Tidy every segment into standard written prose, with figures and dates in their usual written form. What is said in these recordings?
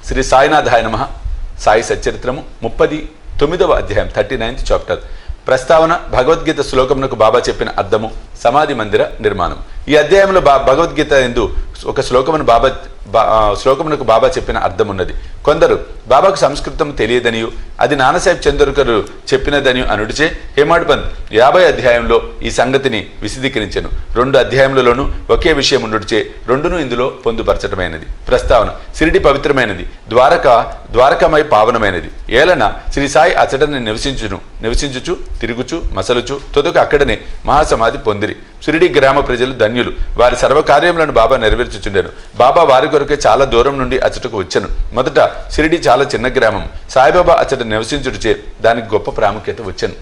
శ్రీ సాయినాథాయ నమః. సాయి సచ్చరిత్రము 39వ అధ్యాయం 39th చాప్టర్. ప్రస్తావన భగవద్గీత శ్లోకమునకు బాబా చెప్పిన అర్థము, సమాధి మందిర నిర్మాణం. ఈ అధ్యాయంలో భగవద్గీత ఎందు ఒక శ్లోకమునకు బాబా చెప్పిన అర్థం ఉన్నది. కొందరు బాబాకు సంస్కృతం తెలియదనియు అది నానాసాహెబ్ చందోర్కర్ చెప్పినదనియు అనుడిచే హేమాడ్ పంత్ 50 అధ్యాయంలో ఈ సంగతిని విశదీకరించెను. 2 అధ్యాయములలోనూ ఒకే విషయం ఉండుడిచే రెండును ఇందులో పొందుపరచటమైనది. ప్రస్తావన షిరిడి పవిత్రమైనది, ద్వారకమై పావనమైనది. ఏలన శ్రీ సాయి అచటని నివసించుచు తిరుగుచు మసలుచు తుదకు అక్కడనే మహాసమాధి పొందిరి. షిరిడి గ్రామ ప్రజలు ధన్యులు. వారి సర్వకార్యములను బాబా నెరవేర్చుచుండెను. బాబా వారి కొరకే చాలా దూరం నుండి అచటకు వచ్చెను. మొదట షిరిడి చాలా చిన్న గ్రామం. సాయిబాబా అచట నివసించుటచే దానికి గొప్ప ప్రాముఖ్యత వచ్చెను.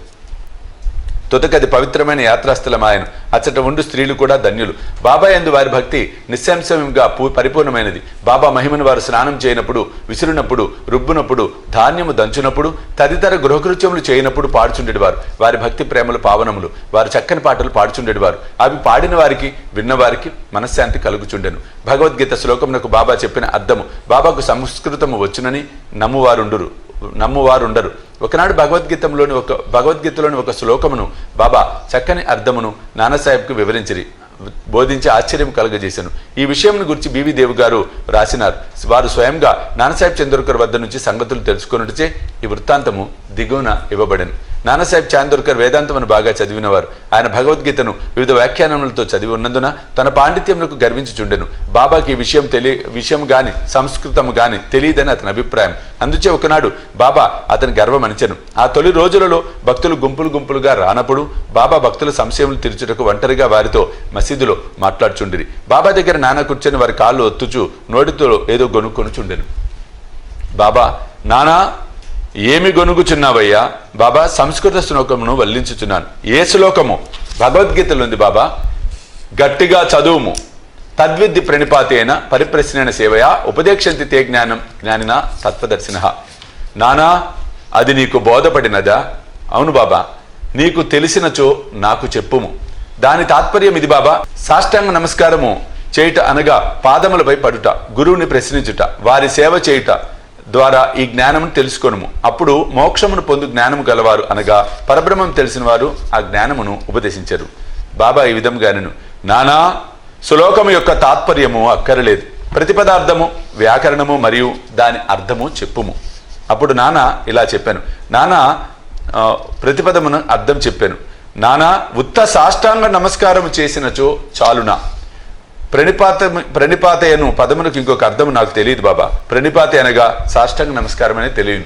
తుదకది పవిత్రమైన యాత్రాస్థలమాయను. అచ్చట ఉండు స్త్రీలు కూడా ధన్యులు. బాబా యందు వారి భక్తి నిస్సంశయంగా పరిపూర్ణమైనది. బాబా మహిమను వారు స్నానం చేయనప్పుడు, విసురునప్పుడు, రుబ్బునప్పుడు, ధాన్యము దంచునప్పుడు, తదితర గృహకృత్యములు చేయనప్పుడు పాడుచుండేవారు. వారి భక్తి ప్రేమలు పావనములు. వారు చక్కని పాటలు పాడుచుండేవారు. అవి పాడిన వారికి, విన్నవారికి మనశ్శాంతి కలుగుచుండెను. భగవద్గీత శ్లోకమునకు బాబా చెప్పిన అర్థము, బాబాకు సంస్కృతము వచ్చునని నమ్మువారుండరు. ఒకనాడు భగవద్గీతలోని ఒక శ్లోకమును బాబా చక్కని అర్థమును నానాసాహెబ్కు వివరించిరి, బోధించి ఆశ్చర్యం కలుగజేశాను. ఈ విషయంను గురించి బివి దేవ్ గారు రాసినారు. వారు స్వయంగా నానాసాహెబ్ చందోర్కర్ వద్ద నుంచి సంగతులు తెలుసుకున్నట్టుచే ఈ వృత్తాంతము దిగువన ఇవ్వబడెను. నానాసాహెబ్ చందోర్కర్ వేదాంతమును బాగా చదివినవారు. ఆయన భగవద్గీతను వివిధ వ్యాఖ్యానములతో చదివి ఉన్నందున తన పాండిత్యములకు గర్వించుచుండెను. బాబాకి ఈ విషయం గాని సంస్కృతము గాని తెలియదని అతని అభిప్రాయం. అందుచే ఒకనాడు బాబా అతని గర్వమనిచెను. ఆ తొలి రోజులలో భక్తులు గుంపులుగా రానప్పుడు బాబా భక్తుల సంశయములు తీర్చుటకు ఒంటరిగా వారితో మసీదులో మాట్లాడుచుండిరి. బాబా దగ్గర నాన్న కూర్చొని వారి కాళ్ళు ఒత్తుచు నోటితో ఏదో గొనుక్కొనుచుండెను. బాబా, నానా ఏమి గొనుగుచున్నావయ్యా? బాబా, సంస్కృత శ్లోకమును వల్లించుచున్నాను. ఏ శ్లోకము? భగవద్గీతలో ఉంది బాబా. గట్టిగా చదువుము. తద్విద్ది ప్రణిపాతేన పరిప్రశ్నైన సేవయా ఉపదేక్షంతి తే జ్ఞానిన తత్వదర్శిన. నానా, అది నీకు బోధపడినదా? అవును బాబా. నీకు తెలిసినచో నాకు చెప్పుము. దాని తాత్పర్యం ఇది బాబా. సాష్టాంగ నమస్కారము చేయుట అనగా పాదములపై పడుట, గురువుని ప్రశ్నించుట, వారి సేవ చేయుట ద్వారా ఈ జ్ఞానమును తెలుసుకొనుము. అప్పుడు మోక్షమును పొందు జ్ఞానము గలవారు అనగా పరబ్రహ్మం తెలిసిన వారు ఆ జ్ఞానమును ఉపదేశించరు. బాబా ఈ విధంగానెను, నానా, శ్లోకము యొక్క తాత్పర్యము అక్కరలేదు. ప్రతిపదార్థము, వ్యాకరణము మరియు దాని అర్థము చెప్పుము. అప్పుడు నాన్న ఇలా చెప్పాను. నానా ప్రతిపదమును అర్థం చెప్పాను. నానా, ఉత్త సాష్టాంగ నమస్కారము చేసినచో చాలునా? ప్రణిపాతయను పదమునకు ఇంకొక అర్థము నాకు తెలియదు బాబా. ప్రణిపాత అనగా సాష్టాంగ నమస్కారం అనేది తెలియదు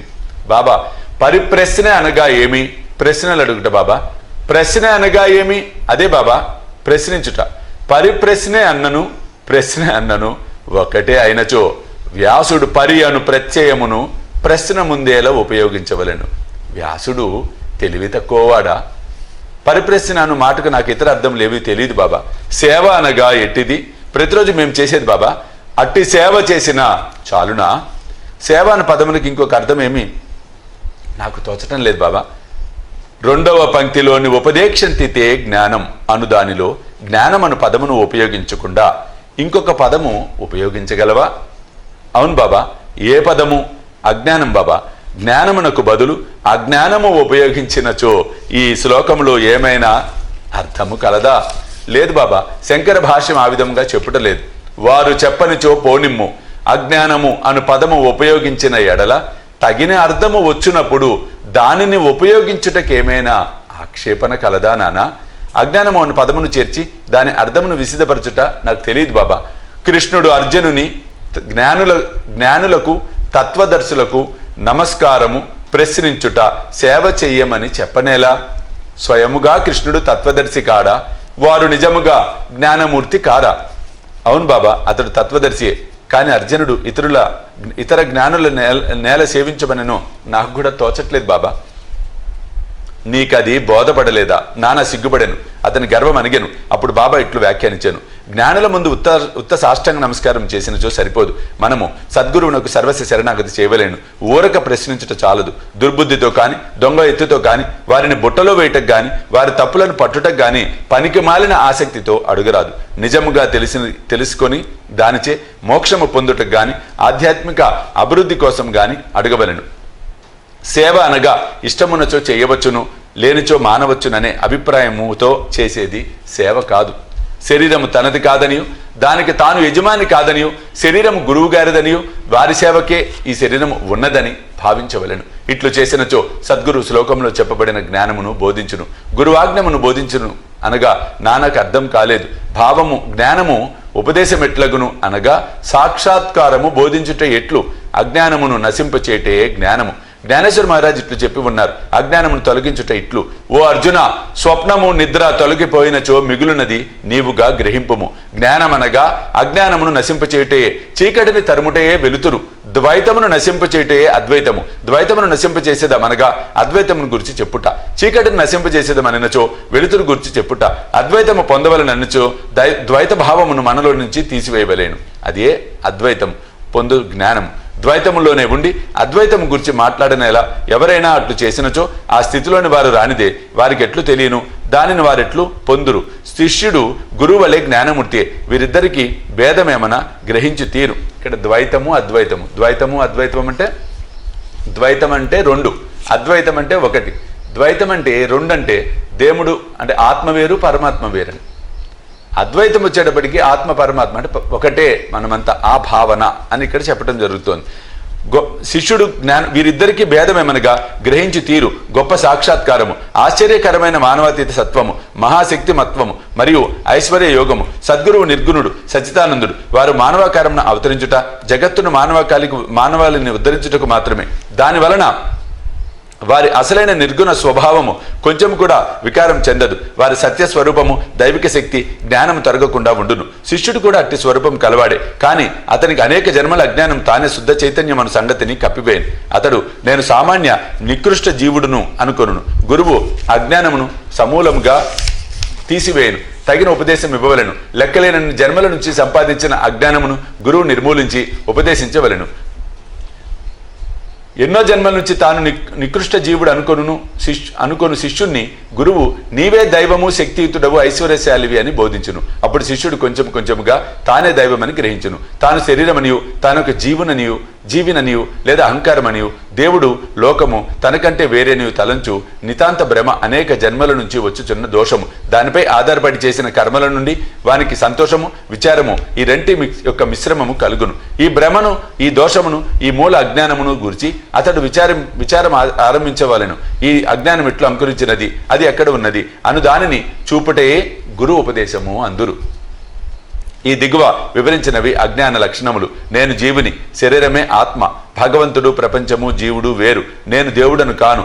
బాబా. పరిప్రశ్న అనగా ఏమి? ప్రశ్నలు అడుగుట బాబా. ప్రశ్న అనగా ఏమి? అదే బాబా, ప్రశ్నించుట. పరిప్రశ్నే అన్నను ప్రశ్న అన్నను ఒకటే అయినచో వ్యాసుడు పరి అను ప్రత్యయమును ప్రశ్న ముందేలా ఉపయోగించవలెను. వ్యాసుడు తెలివి తక్కువవాడా? పరిప్రశ్న అను మాటకు నాకు ఇతర అర్థం లేవి తెలియదు బాబా. సేవ అనగా ఎట్టిది? ప్రతిరోజు మేము చేసేది బాబా. అట్టి సేవ చేసినా చాలునా? సేవ అనే పదమునికి ఇంకొక అర్థం ఏమి నాకు తోచటం లేదు బాబా. 2వ పంక్తిలోని ఉపదేక్షంతితే జ్ఞానం అను దానిలో జ్ఞానం అను పదమును ఉపయోగించకుండా ఇంకొక పదము ఉపయోగించగలవా? అవును బాబా. ఏ పదము? అజ్ఞానం బాబా. జ్ఞానమునకు బదులు అజ్ఞానము ఉపయోగించినచో ఈ శ్లోకంలో ఏమైనా అర్థము కలదా? లేదు బాబా. శంకర భాష్యం ఆ విధంగా చెప్పుటలేదు. వారు చెప్పనిచో పోనిమ్ము. అజ్ఞానము అను పదము ఉపయోగించిన ఎడల తగిన అర్థము వచ్చినప్పుడు దానిని ఉపయోగించుటకేమైనా ఆక్షేపణ కలదా నానా? అజ్ఞానము అను పదమును చేర్చి దాని అర్థమును విశదపరచుట నాకు తెలియదు బాబా. కృష్ణుడు అర్జునుని జ్ఞానులకు తత్వదర్శులకు నమస్కారము, ప్రశ్నించుట, సేవ చెయ్యమని చెప్పనేలా? స్వయముగా కృష్ణుడు తత్వదర్శి కాడా? వారు నిజముగా జ్ఞానమూర్తి కారా? అవును బాబా, అతడు తత్వదర్శియే. కానీ అర్జునుడు ఇతర జ్ఞానుల నేల సేవించమనను నాకు కూడా తోచట్లేదు బాబా. నీకది బోధపడలేదా? నాన్న సిగ్గుపడాను. అతని గర్వం అణిగాను. అప్పుడు బాబా ఇట్లు వ్యాఖ్యానించాను. జ్ఞానుల ముందు ఉత్త సాష్టాంగ నమస్కారం చేసినచో సరిపోదు. మనము సద్గురువునకు సర్వస్వ శరణాగతి చేయవలేను. ఊరక ప్రశ్నించుట చాలదు. దుర్బుద్ధితో కాని, దొంగ ఎత్తుతో కాని, వారిని బుట్టలో వేయటకు గాని, వారి తప్పులను పట్టుటకు గాని పనికి మాలిన ఆసక్తితో అడుగరాదు. నిజముగా తెలుసుకొని దానిచే మోక్షము పొందుటకు గాని, ఆధ్యాత్మిక అభివృద్ధి కోసం గాని అడగవలెను. సేవ అనగా ఇష్టమున్నచో చేయవచ్చును, లేనిచో మానవచ్చుననే అభిప్రాయముతో చేసేది సేవ కాదు. శరీరము తనది కాదనియు, దానికి తాను యజమాని కాదనియు, శరీరము గురువు గారిదనియు, వారి సేవకే ఈ శరీరము ఉన్నదని భావించవలెను. ఇట్లు చేసినచో సద్గురు శ్లోకంలో చెప్పబడిన జ్ఞానమును బోధించును. గురువాజ్ఞమును బోధించును అనగా నాన్నకు అర్థం కాలేదు. భావము జ్ఞానము ఉపదేశం ఎట్లగును అనగా సాక్షాత్కారము బోధించుట ఎట్లు, అజ్ఞానమును నశింపచేటే జ్ఞానము. జ్ఞానేశ్వర మహారాజ్ ఇట్లు చెప్పి ఉన్నారు. అజ్ఞానమును తొలగించుట ఇట్లు, ఓ అర్జున, స్వప్నము నిద్ర తొలగిపోయినచో మిగులునది నీవుగా గ్రహింపుము. జ్ఞానమనగా అజ్ఞానమును నశింపచేయటయే, చీకటిని తరుముటయే వెలుతురు. ద్వైతమును నశింపచేయటయే అద్వైతము. ద్వైతమును నశింపచేసేదమనగా అద్వైతమును గురించి చెప్పుట. చీకటిని నశింపచేసేదమనినచో వెలుతురు గురించి చెప్పుట. అద్వైతము పొందవలననిచో ద్వైత భావమును మనలో నుంచి తీసివేయవలేను. అదే అద్వైతం పొందు జ్ఞానం. ద్వైతములోనే ఉండి అద్వైతము గురించి మాట్లాడినలా ఎవరైనా అట్లు చేసినచో ఆ స్థితిలోని వారు రానిదే వారికి ఎట్లు తెలియను, దానిని వారెట్లు పొందురు. శిష్యుడు గురువు వలె జ్ఞానమూర్తియే. వీరిద్దరికి భేదమేమన్నా గ్రహించి తీరు. ఇక్కడ ద్వైతము అద్వైతము, ద్వైతము అద్వైతం అంటే ద్వైతం అంటే రెండు, అద్వైతం అంటే ఒకటి. ద్వైతం అంటే రెండు అంటే దేవుడు అంటే ఆత్మ వేరు, పరమాత్మ వేరని. అద్వైతం వచ్చేటప్పటికి ఆత్మ పరమాత్మ అంటే ఒకటే, మనమంతా ఆ భావన అని ఇక్కడ చెప్పడం జరుగుతోంది. శిష్యుడు వీరిద్దరికీ భేదమేమనగా గ్రహించి తీరు. గొప్ప సాక్షాత్కారము, ఆశ్చర్యకరమైన మానవాతీత సత్వము, మహాశక్తి మత్వము మరియు ఐశ్వర్య యోగము. సద్గురువు నిర్గుణుడు సచ్చిదానందుడు. వారు మానవాకారమును అవతరించుట, జగత్తును మానవాళిని ఉద్ధరించుటకు మాత్రమే. దాని వలన వారి అసలైన నిర్గుణ స్వభావము కొంచెం కూడా వికారం చెందదు. వారి సత్యస్వరూపము, దైవిక శక్తి, జ్ఞానము తరగకుండా ఉండును. శిష్యుడు కూడా అట్టి స్వరూపం కలవాడే, కానీ అతనికి అనేక జన్మల అజ్ఞానం తానే శుద్ధ చైతన్యం అను సంగతిని కప్పివేయను. అతడు నేను సామాన్య నికృష్ట జీవుడును అనుకొనును. గురువు అజ్ఞానమును సమూలముగా తీసివేయను, తగిన ఉపదేశం ఇవ్వవలెను. లెక్కలేనన్ని జన్మల నుంచి సంపాదించిన అజ్ఞానమును గురువు నిర్మూలించి ఉపదేశించవలెను. ఎన్నో జన్మల నుంచి తాను నికృష్ట జీవుడు అనుకొను శిష్యుణ్ణి గురువు నీవే దైవము, శక్తియుతుడవు, ఐశ్వర్యశాలివి అని బోధించును. అప్పుడు శిష్యుడు కొంచెం కొంచెముగా తానే దైవమని గ్రహించును. తాను శరీరమనియు, తానొక జీవిననియు లేదా అహంకారమనియు, దేవుడు లోకము తనకంటే వేరేనియు తలంచు నితాంత భ్రమ అనేక జన్మల నుంచి వచ్చుచున్న దోషము. దానిపై ఆధారపడి చేసిన కర్మల నుండి వానికి సంతోషము, విచారము ఈ రెంటి యొక్క మిశ్రమము కలుగును. ఈ భ్రమను, ఈ దోషమును, ఈ మూల అజ్ఞానమును గురించి అతడు విచారం ఆరంభించవలెను. ఈ అజ్ఞానం ఎట్లు అంకురించినది, అది ఎక్కడ ఉన్నది అను దానిని చూపుటే గురు ఉపదేశము అందురు. ఈ దిగువ వివరించినవి అజ్ఞాన లక్షణములు. నేను జీవుని, శరీరమే ఆత్మ, భగవంతుడు, ప్రపంచము, జీవుడు వేరు. నేను దేవుడను కాను,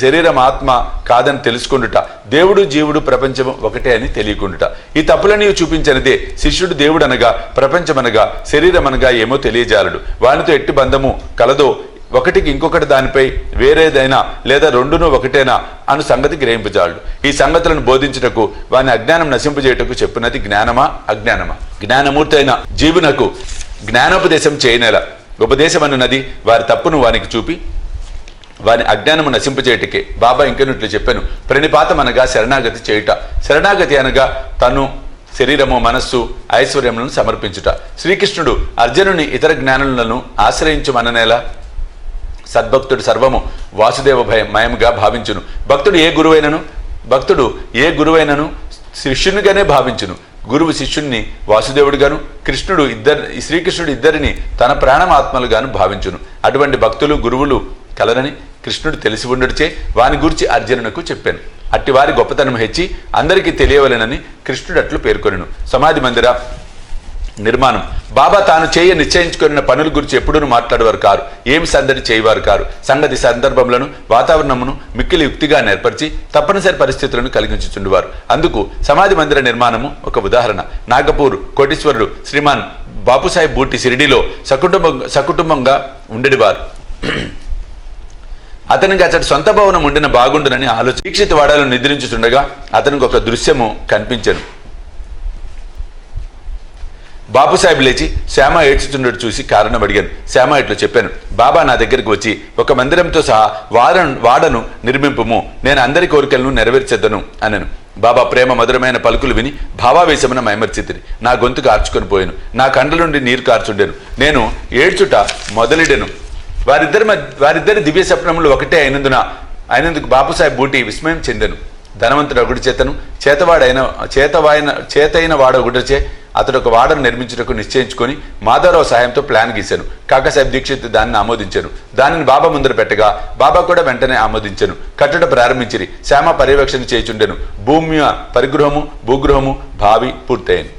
శరీరం ఆత్మ కాదని తెలుసుకుండుట, దేవుడు జీవుడు ప్రపంచము ఒకటే అని తెలియకుండుట. ఈ తప్పులని చూపించినదే శిష్యుడు దేవుడనగా, ప్రపంచమనగా, శరీరమనగా ఏమో తెలియజాలడు. వానితో ఎట్టి బంధము కలదో, ఒకటికి ఇంకొకటి దానిపై వేరేదైనా లేదా రెండును ఒకటేనా అను సంగతి గ్రహింపజాలడు. ఈ సంగతులను బోధించుటకు వాని అజ్ఞానం నశింపజేయటకు చెప్పినది జ్ఞానమా అజ్ఞానమా? జ్ఞానమూర్తి అయిన జీవునకు జ్ఞానోపదేశం చేయనేల. ఉపదేశం అన్నది వారి తప్పును వానికి చూపి వాని అజ్ఞానము నశింపజేయటకే. బాబా ఇంకనట్లు చెప్పాను, ప్రణిపాతం అనగా శరణాగతి చేయుట. శరణాగతి అనగా తను, శరీరము, మనస్సు, ఐశ్వర్యములను సమర్పించుట. శ్రీకృష్ణుడు అర్జునుని ఇతర జ్ఞానులను ఆశ్రయించుమననేలా సద్భక్తుడు సర్వము వాసుదేవ మయముగా భావించును. భక్తుడు ఏ గురువైనను శిష్యునిగానే భావించును. గురువు శిష్యుణ్ణి వాసుదేవుడిగాను, శ్రీకృష్ణుడు ఇద్దరిని తన ప్రాణమాత్మలుగాను భావించును. అటువంటి భక్తులు, గురువులు కలరని కృష్ణుడు తెలిసి ఉండడిచే వాని గురించి అర్జునునకు చెప్పాను. అట్టివారి గొప్పతనం హెచ్చి అందరికీ తెలియవలెనని కృష్ణుడు అట్లు పేర్కొనెను. సమాధి మందిర నిర్మాణం. బాబా తాను నిశ్చయించుకున్న పనుల గురించి ఎప్పుడూ మాట్లాడేవారు కారు. ఏమి సందడి చేయవారు కారు. సంగతి సందర్భములను, వాతావరణమును మిక్కిలి యుక్తిగా నేర్పరిచి తప్పనిసరి పరిస్థితులను కలిగించుచుండేవారు. అందుకు సమాధి మందిర నిర్మాణము ఒక ఉదాహరణ. నాగపూర్ కోటీశ్వరుడు శ్రీమాన్ బాపుసాహెబ్ బూటి షిరిడీలో సకుటుంబంగా ఉండేవారు. అతనికి అతడి సొంత భవనం ఉండిన బాగుండునని ఆలోచన. దీక్షిత వాడాలను నిద్రించుతుండగా అతనికి ఒక దృశ్యము కనిపించెను. బాపుసాహెబ్ లేచి శ్యామ ఏడ్చుచున్నట్టు చూసి కారణం అడిగాను. శ్యామ ఇట్లా చెప్పాను, బాబా నా దగ్గరికి వచ్చి ఒక మందిరంతో సహా వాడను నిర్మింపుము, నేను అందరి కోరికలను నెరవేర్చెద్దను అనను. బాబా ప్రేమ మధురమైన పలుకులు విని భావావేశమున మైమర్చితిని. నా గొంతుకు ఆర్చుకొని పోయాను, నా కండ్ల నుండి నీరు కార్చుండెను, నేను ఏడ్చుట మొదలెడెను. వారిద్దరి దివ్య స్వప్నములు ఒకటే అయినందుకు బాపుసాహెబ్ బూటి విస్మయం చెందెను. ధనవంతుడు ఒకటి చేతను చేతైన వాడు ఒకటిచే అతడు ఒక వాడను నిర్మించుటకు నిశ్చయించుకొని మాధవరావు సాయంతో ప్లాన్ గీశాను. కాకాసాహెబ్ దీక్షిత్ దానిని ఆమోదించాను. దానిని బాబా ముందర పెట్టగా బాబా కూడా వెంటనే ఆమోదించాను. కట్టడ ప్రారంభించిరి. శ్యామ పర్యవేక్షణ చేయుచుండెను. భూమి భూగృహము భావి పూర్తయింది.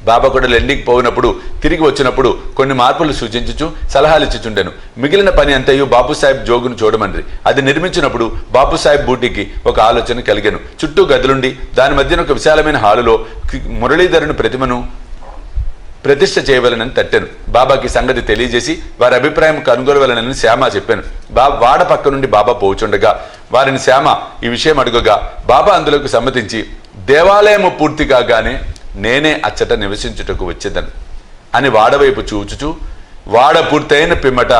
బాబా కూడా లెండింగ్ పోయినప్పుడు తిరిగి వచ్చినప్పుడు కొన్ని మార్పులు సూచించుచు సలహాలు ఇచ్చుచుండెను. మిగిలిన పని అంతయు బాపుసాహెబ్ జోగును చూడమండ్రి. అది నిర్మించినప్పుడు బాపుసాహెబ్ బూటికి ఒక ఆలోచన కలిగాను. చుట్టూ గదులుండి దాని మధ్యన ఒక విశాలమైన హాలులో మురళీధరుని ప్రతిమను ప్రతిష్ఠ చేయవలనని తట్టాను. బాబాకి సంగతి తెలియజేసి వారి అభిప్రాయం కనుగొనవలనని శ్యామ చెప్పాను. వాడ పక్క నుండి బాబా పోచుండగా వారిని శ్యామ ఈ విషయం అడుగగా బాబా అందులోకి సమ్మతించి దేవాలయము పూర్తి కాగానే నేనే అచ్చట నివసించుటకు వచ్చేదను అని వాడవైపు చూచుచూ, వాడ పూర్తయిన పిమ్మట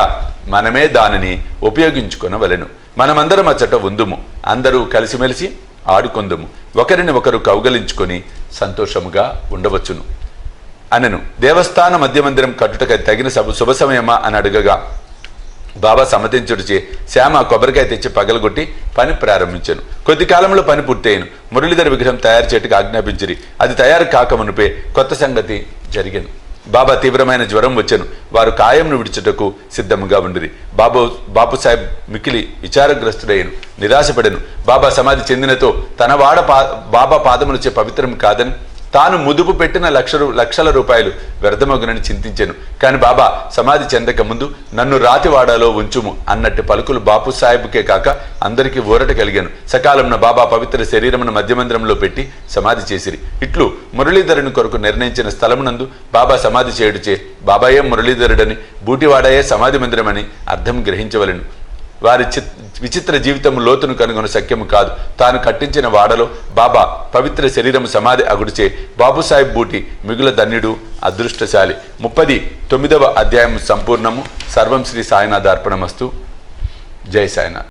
మనమే దానిని ఉపయోగించుకొనవలెను. మనమందరం అచ్చట ఉందుము, అందరూ కలిసిమెలిసి ఆడుకొందుము, ఒకరిని ఒకరు కౌగలించుకొని సంతోషముగా ఉండవచ్చును అనెను. దేవస్థాన మధ్య మందిరం కట్టుటకు తగిన శుభ సమయమా అని అడగగా బాబా సమ్మతించుడిచే శ్యామ కొబ్బరికాయ తెచ్చి పగలగొట్టి పని ప్రారంభించాను. కొద్ది కాలంలో పని పూర్తయ్యాను. మురళీధర విగ్రహం తయారు చేయటకు ఆజ్ఞాపించిరి. అది తయారు కాకమునుపే కొత్త సంగతి జరిగాను. బాబా తీవ్రమైన జ్వరం వచ్చాను. వారు కాయంను విడిచుటకు సిద్ధముగా ఉండిరి. బాపుసాహెబ్ మికిలి విచారగ్రస్తుడయ్యను, నిరాశపడెను. బాబా సమాధి చెందినతో తన బాబా పాదములచే పవిత్రం కాదని తాను ముదుపు పెట్టిన లక్షల రూపాయలు వ్యర్థమగునని చింతించాను. కానీ బాబా సమాధి చెందక ముందు నన్ను రాతివాడాలో ఉంచుము అన్నట్టు పలుకులు బాపు సాహెబ్కే కాక అందరికీ ఊరట కలిగాను. సకాలంలో బాబా పవిత్ర శరీరమును మధ్యమందిరంలో పెట్టి సమాధి చేసిరి. ఇట్లు మురళీధరుని కొరకు నిర్ణయించిన స్థలమునందు బాబా సమాధి చేయుడుచే బాబాయే మురళీధరుడని, బూటివాడాయే సమాధి మందిరమని అర్థం గ్రహించవలెను. వారి విచిత్ర జీవితం లోతును కనుగొన శక్యము కాదు. తాను కట్టించిన వాడలో బాబా పవిత్ర శరీరము సమాధి అగుడిచే బాపుసాహెబ్ బూటి మిగుల ధన్యుడు, అదృష్టశాలి. 39వ అధ్యాయం సంపూర్ణము. సర్వం శ్రీ సాయినాథార్పణమస్తు. జై సాయినాథ్.